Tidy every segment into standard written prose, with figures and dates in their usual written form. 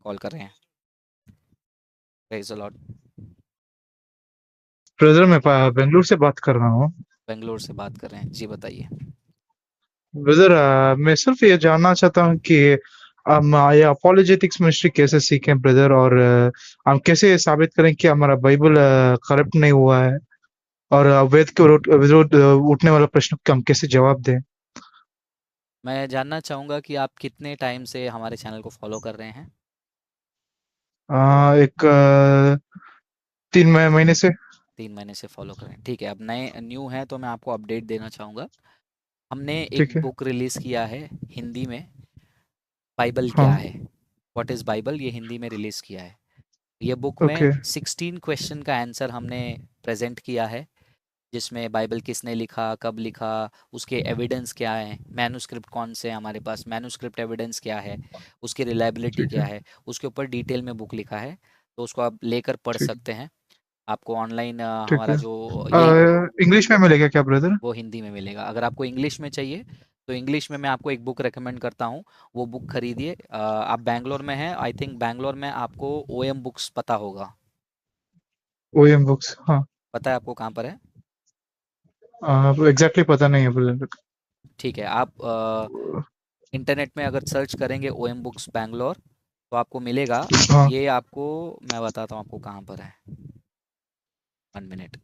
Call कर रहे हैं। Praise the Lord. ब्रदर मैं बेंगलुरु से बात कर रहा हूँ। बेंगलोर से बात कर रहे हैं जी, बताइए। ब्रदर मैं सिर्फ ये जानना चाहता हूँ कि हम ये अपोलोजेटिक्स मिनिस्ट्री कैसे सीखें ब्रदर, और हम कैसे साबित करें कि हमारा बाइबल करप्ट नहीं हुआ है, और वेद के विरोध उठने वाला प्रश्न का हम कैसे जवाब दें। मैं जानना चाहूँगा कि आप कितने टाइम से हमारे चैनल को फॉलो कर रहे हैं। एक 3 महीने से। 3 महीने से फॉलो कर रहे हैं, ठीक है। अब नए न्यू हैं तो मैं आपको अपडेट देना चाहूँगा। हमने एक ठीक है। बुक रिलीज़ किया है हिंदी में। बाइबल क्या हाँ। है, व्हाट इज़ बाइबल, ये हिंदी में रिलीज़ किया है। ये बुक में ओके। 16 क्वेश्चन का आंसर हमने प्रेजेंट किया है, जिसमें बाइबल किसने लिखा, कब लिखा, उसके एविडेंस क्या है, मैन्युस्क्रिप्ट कौन से हैं हमारे पास, मैन्युस्क्रिप्ट एविडेंस क्या है, उसकी रिलायबिलिटी ठीक क्या है। है, उसके ऊपर डिटेल में बुक लिखा है। तो उसको आप लेकर पढ़ ठीक। सकते हैं। आपको ऑनलाइन ठीक हमारा है। जो यही इंग्लिश में मिलेगा क्या ब्रदर? वो हिंदी में मिलेगा। अगर आपको इंग्लिश में चाहिए तो इंग्लिश में मैं आपको एक बुक रेकमेंड करता हूँ, वो बुक खरीदिए। आप बैंगलोर में हैं, आई थिंक बैंगलोर में आपको ओ एम बुक्स पता होगा। ओएम बुक्स, हाँ। पता है आपको कहाँ पर है? एग्जैक्टली पता नहीं है ब्रदर। ठीक है, आप इंटरनेट में अगर सर्च करेंगे ओ एम बुक्स बैंगलोर तो आपको मिलेगा। हाँ। ये आपको मैं बताता हूँ आपको कहाँ पर है। 1 मिनट।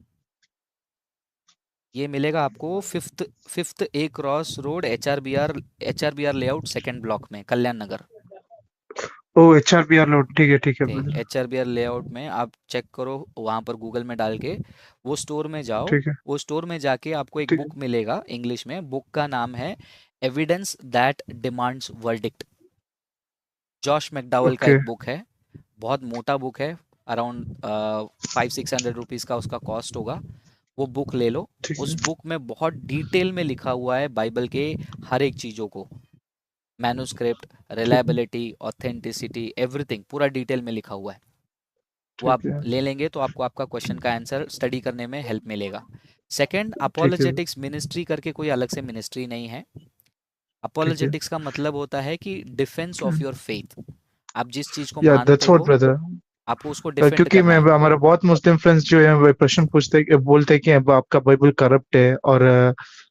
ये मिलेगा आपको fifth fifth A cross road, H R B R layout, second block में, Kalyan Nagar. Oh HRBR road, ठीक है brother. H R B R layout में आप चेक करो, वहाँ पर गूगल में डाल के वो स्टोर में जाओ। ठीक है। वो स्टोर में जाके आपको एक ठीक है। बुक मिलेगा इंग्लिश में। बुक का नाम है evidence that demands verdict. Josh McDowell का ओके। एक बुक है। बहुत मोटा बुक है। अराउंड 500-600 रुपीज़ का उसका कॉस्ट होगा। वो बुक ले लो। ठीक उस है। बुक में बहुत डिटेल में लिखा हुआ है बाइबल के हर एक चीज़ों को। मैन्युस्क्रिप्ट, ठीक है। रिलायबिलिटी, ऑथेंटिसिटी, एवरीथिंग पूरा डिटेल में लिखा हुआ है। वो आप ठीक है। ले लेंगे तो आपको आपका क्वेश्चन का आंसर स्टडी करने में हेल्प मिलेगा। सेकंड, ठीक है। अपोलोजेटिक्स मिनिस्ट्री करके कोई अलग से मिनिस्ट्री नहीं है। ठीक है। अपोलोजेटिक्स का मतलब होता है कि डिफेंस ऑफ योर फेथ। आप जिस चीज़ को या मानते दैट्स व्हाट हो ब्रदर। आपको उसको डिफेंड क्योंकि करना मैं है। हमारे बहुत मुस्लिम फ्रेंड्स जो है वो प्रश्न पूछते बोलते हैं कि अब आपका बाइबल करप्ट है, और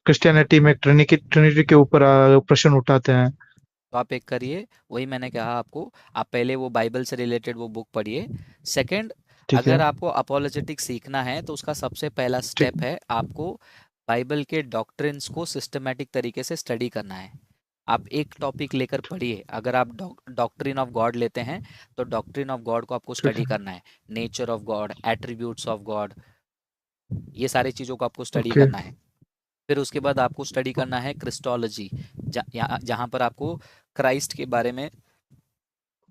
क्रिश्चियनिटी में ट्रिनिटी ट्रिनिटी के ऊपर प्रश्न उठाते हैं। तो आप एक करिए, वही मैंने कहा आपको। आप पहले वो बाइबल से रिलेटेड वो बुक पढ़िए। सेकंड, ठीक अगर है। आपको अपोलोजेटिक्स सीखना है तो उसका सबसे पहला ठीक। स्टेप है आपको बाइबल के डॉक्ट्रिन्स को सिस्टमैटिक तरीके से स्टडी करना है। आप एक टॉपिक लेकर पढ़िए। अगर आप डॉक्ट्रिन ऑफ गॉड लेते हैं तो डॉक्ट्रिन ऑफ गॉड को आपको ठीक स्टडी है। करना है। Nature of God, attributes of God, ये सारी चीज़ों को आपको स्टडी ओके। करना है। फिर उसके बाद आपको स्टडी करना है क्रिस्टोलॉजी, जहाँ पर आपको क्राइस्ट के बारे में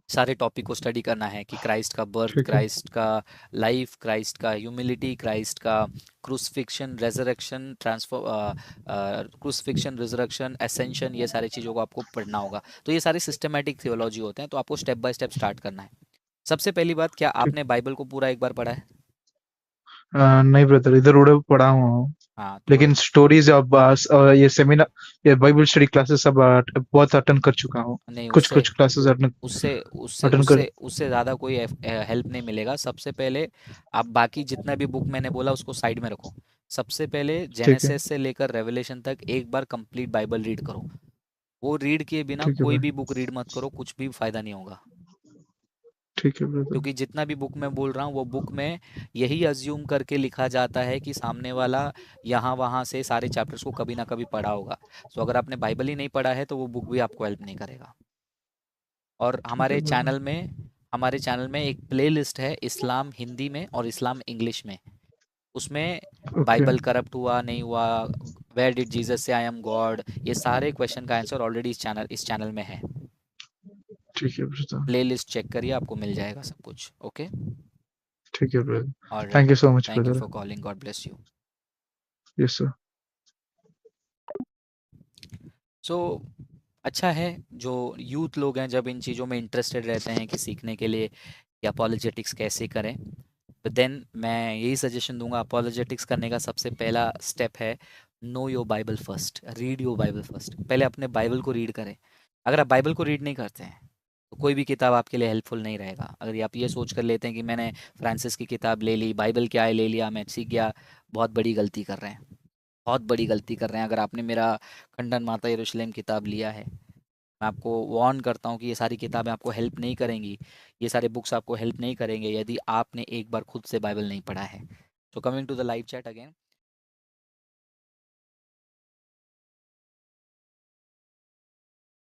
सारे टॉपिक को स्टडी करना है कि क्राइस्ट का बर्थ, ठीक है। क्राइस्ट का लाइफ, क्राइस्ट का ह्यूमिलिटी, क्राइस्ट का crucifixion, resurrection, transfer, crucifixion, resurrection, ascension, ये सारी चीज़ों को आपको पढ़ना होगा। तो ये सारे सिस्टमेटिक थियोलॉजी होते हैं, तो आपको स्टेप बाय स्टेप स्टार्ट करना है। सबसे पहली बात, क्या ठीक। आपने बाइबल को पूरा एक बार पढ़ा है? नहीं ब्रदर, इधर उधर पढ़ा हुआ हूँ। हाँ तो लेकिन स्टोरीज अब ये सेमिनार, ये बाइबल स्टडी क्लासेस सब बहुत अटेंड कर चुका हूँ। नहीं, कुछ उससे कुछ क्लासेस अटेंड उससे उससे अटेंड कर। उससे उससे ज़्यादा कोई हेल्प नहीं मिलेगा। सबसे पहले आप बाकी जितना भी बुक मैंने बोला उसको साइड में रखो। सबसे पहले ठीक है। जेनेसिस से लेकर रेवलेशन तक एक बार कंप्लीट बाइबल रीड करो। वो रीड किए बिना ठीक है कोई भाई। भी बुक रीड मत करो, कुछ भी फायदा नहीं होगा। ठीक है ब्रदर। क्योंकि जितना भी बुक मैं बोल रहा हूँ वो बुक में यही अज्यूम करके लिखा जाता है कि सामने वाला यहाँ वहाँ से सारे चैप्टर्स को कभी ना कभी पढ़ा होगा। सो अगर आपने बाइबल ही नहीं पढ़ा है तो वो बुक भी आपको हेल्प नहीं करेगा। और ठीक है ब्रदर। हमारे चैनल में एक प्लेलिस्ट है, इस्लाम हिंदी में और इस्लाम इंग्लिश में। उसमें ओके। बाइबल करप्ट हुआ नहीं हुआ, वेयर डिड जीसस से आई एम गॉड, ये सारे क्वेश्चन का आंसर ऑलरेडी इस चैनल में है। ठीक है ब्रदर। प्लेलिस्ट चेक करिए, आपको मिल जाएगा सब कुछ। ओके। ठीक है brother. Alright. Thank you so much thank you brother. For calling, God bless you. Yes sir. So अच्छा है, जो यूथ लोग हैं जब इन चीज़ों में इंटरेस्टेड रहते हैं कि सीखने के लिए कि अपॉलोजेटिक्स कैसे करें, तो देन मैं यही सजेशन दूंगा। अपॉलोजेटिक्स करने का सबसे पहला स्टेप है know your Bible first, read your Bible first. पहले अपने बाइबल को रीड करें। अगर आप बाइबल को रीड नहीं करते हैं तो कोई भी किताब आपके लिए हेल्पफुल नहीं रहेगा। अगर आप ये सोच कर लेते हैं कि मैंने फ्रांसिस की किताब ले ली, बाइबल क्या है ले लिया, मैं सीख गया, बहुत बड़ी गलती कर रहे हैं। बहुत बड़ी गलती कर रहे हैं। अगर आपने मेरा खंडन माता यरूशलेम किताब लिया है, मैं आपको वार्न करता हूँ कि ये सारी किताबें आपको हेल्प नहीं करेंगी। ये सारे बुक्स आपको हेल्प नहीं करेंगे यदि आपने एक बार खुद से बाइबल नहीं पढ़ा है। So coming to the live chat again,